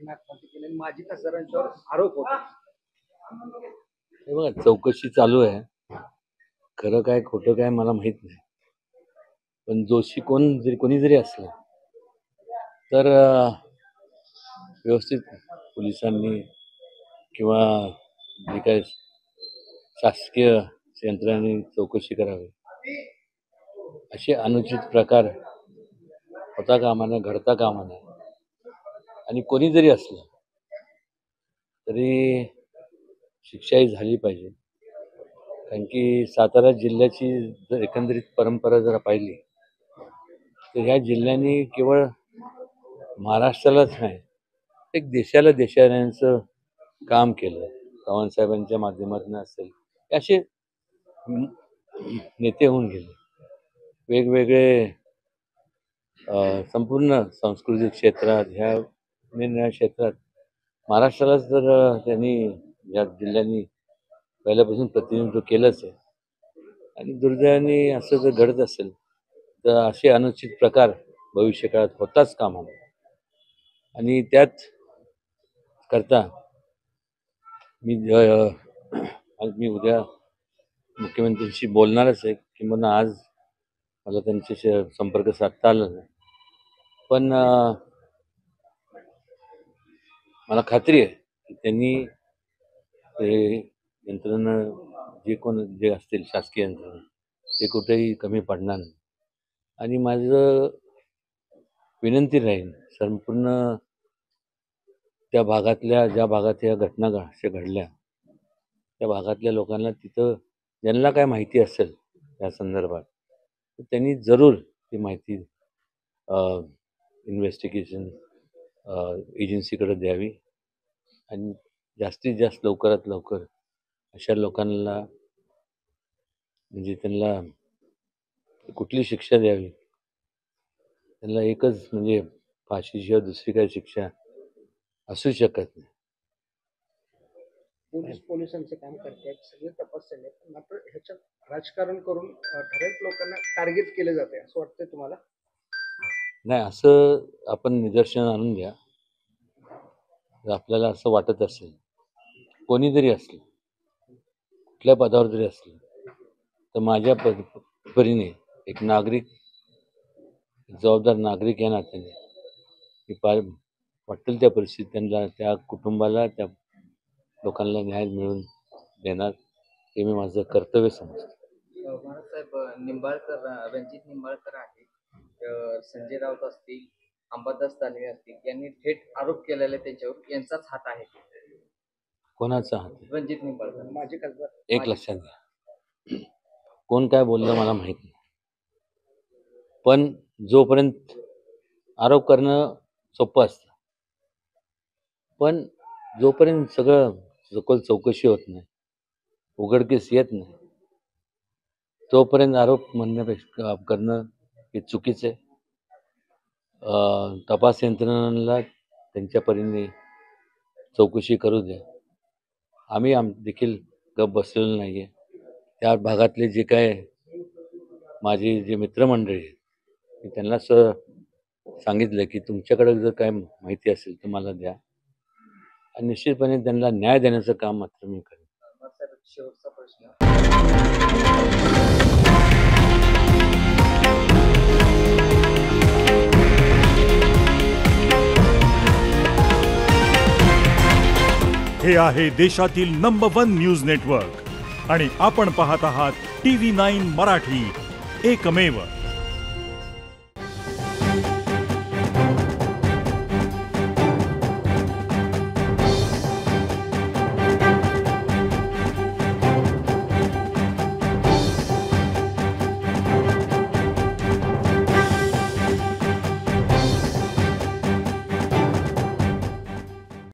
नागपाती केले माजी खासदारांच्यावर आरोप होते. हे बघा चौकशी चालू आहे. खरं काय खोटं काय मला माहित नाही, पण दोषी कोणी जरी असलं तर व्यवस्थित पोलिसांनी किंवा जे काय शासकीय यंत्रणांनी चौकशी करावी. असे अनुचित प्रकार होता कामा नये, घडता कामा नये. आणि कोणी जरी असलं तरी शिक्षाही झाली पाहिजे. कारण की सातारा जिल्ह्याची जर एकंदरीत परंपरा जर पाहिली तर ह्या जिल्ह्याने केवळ महाराष्ट्रालाच नाही, एक देशाला काम केलं. चव्हाणसाहेबांच्या माध्यमातून असेल, असे नेते होऊन गेले. वेगवेगळे संपूर्ण सांस्कृतिक क्षेत्रात, ह्या निरनिराळ्या क्षेत्रात महाराष्ट्रालाच जर त्यांनी या जिल्ह्यांनी पहिल्यापासून प्रतिनिधित्व केलंच आहे. आणि दुर्दैवाने असं जर घडत असेल तर असे अनुचित प्रकार भविष्यकाळात होताच कामा नये. आणि त्यात करता मी उद्या मुख्यमंत्र्यांशी बोलणारच आहे, किंवा आज मला त्यांच्याशी संपर्क साधता आला नाही. पण मला खात्री आहे की त्यांनी यंत्रणा जे असतील शासकीय यंत्रणा ते कुठेही कमी पडणार नाही. आणि माझं विनंती राहील संपूर्ण त्या भागातल्या, ज्या भागात या घटना घडल्या त्या भागातल्या लोकांना, तिथं ज्यांना काय माहिती असेल या संदर्भात तर त्यांनी जरूर ती माहिती इन्व्हेस्टिगेशन एजन्सीकडे द्यावी. आणि जास्तीत जास्त लवकरात लवकर अशा लोकांना म्हणजे त्यांना कुठली शिक्षा द्यावी. त्यांना एकच म्हणजे फाशीशिवाय दुसरी काही शिक्षा असू शकत नाही. पोलिसांचं काम करतात, सगळे तपास चालले, पण मात्र ह्याच्यात राजकारण करून ठराविक लोकांना टार्गेट केले जाते असं वाटतंय तुम्हाला? नाही, असं आपण निदर्शन आणून द्या. जर आपल्याला असं वाटत असेल, कोणी जरी असलं, कुठल्या पदावर जरी असलं, तर माझ्या परीने एक नागरिक, जबाबदार नागरिक या नात्याने मी वाटेल त्या परिस्थितीत त्यांना, त्या कुटुंबाला, त्या लोकांना न्याय मिळवून देणार हे मी माझं कर्तव्य समजतो. महाराजसाहेब, रणजित निंबाळकर आहे, संजय राऊत असतील, अंबादास दानवे असतील, यांनी थेट आरोप केलेले त्यांच्यावर यांचाच हात आहे. कोणाचा हात? रणजित निंबाळकर माजी खासदार. एक लक्षात घ्या, कोण काय बोललं मला माहित नाही, पण जोपर्यंत आरोप करणं सोपं असतं, पण जोपर्यंत सगळं सखोल चौकशी होत नाही, उघडकीस येत नाही, तोपर्यंत आरोप म्हणण्यापेक्षा करणं हे चुकीचं आहे. तपास यंत्रणांना त्यांच्या परीने चौकशी करू द्या. आम्ही देखील गप बसलेलो नाही आहे. त्या भागातले जे काय माझे जे मित्रमंडळी आहेत, मी त्यांना सांगितलं की तुमच्याकडे जर काय माहिती असेल तर मला द्या, आणि निश्चितपणे त्यांना न्याय देण्याचं काम मात्र मी करेन. शेवटचा प्रश्न, हे आहे देशातील नंबर 1 न्यूज नेटवर्क आणि आपण पाहत आहात TV9 मराठी, एकमेव.